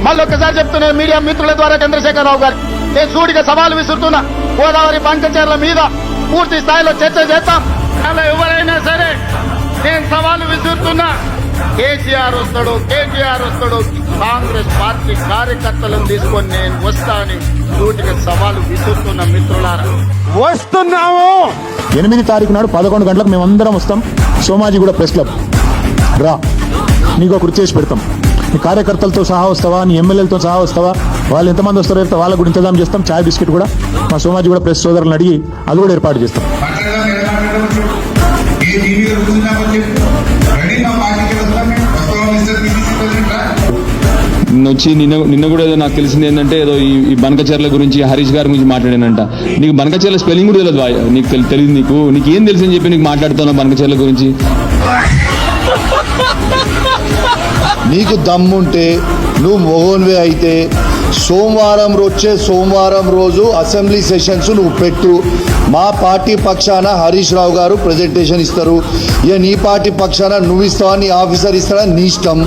మళ్ళొక్కసారి చెప్తున్నా మీడియా మిత్రుల ద్వారా చంద్రశేఖరరావు గారు నేను సూటిగా సవాల్ విసురుతున్నా. గోదావరి బంకచర్ల మీద పూర్తి స్థాయిలో చర్చ చేస్తాం. అలా ఎవరైనా సరే నేను సవాలు విసురుతున్నా. కేసీఆర్ వస్తాడు, కేటీఆర్ వస్తాడు, కాంగ్రెస్ పార్టీ కార్యకర్తలను తీసుకొని నేను వస్తానని సూటిగా సవాలు విసురుతున్న మిత్రులారా. వస్తున్నాము. 8 తారీఖు నాడు 11 గంటలకు మేమందరం వస్తాం. సోమాజిగూడ ప్రెస్ క్లబ్ రా, నీకు ఒక చేసి పెడతాం. నీ కార్యకర్తలతో సహా వస్తావా, నీ ఎమ్మెల్యేలతో సహా వస్తావా, వాళ్ళు ఎంతమంది వస్తారో చెప్తే వాళ్ళకు కూడా ఇంతజాం చేస్తాం. చాయ్ బిస్కెట్ కూడా మా సోమాజిగూడ ప్రెస్ సోదరులను అడిగి అది కూడా ఏర్పాటు చేస్తాం. వచ్చి నిన్న కూడా ఏదో నాకు తెలిసింది ఏంటంటే ఏదో ఈ బనకచర్ల గురించి హరీష్ గారి గురించి మాట్లాడానంట. నీకు బనకచర్ల స్పెల్లింగ్ కూడా తెలియదు, నీకు తెలియదు, నీకు ఏం తెలుసు అని చెప్పి నీకు మాట్లాడుతున్నావు బనకచర్ల గురించి. నీకు దమ్ముంటే నువ్వు మోహన్వే అయితే సోమవారం రోజు అసెంబ్లీ సెషన్స్ నువ్వు పెట్టు. మా పార్టీ పక్షాన హరీష్ రావు గారు ప్రజెంటేషన్ ఇస్తారు. ఇక నీ పార్టీ పక్షాన నువ్వు ఇస్తావా, నీ ఆఫీసర్ ఇస్తాడా, నీ ఇష్టం.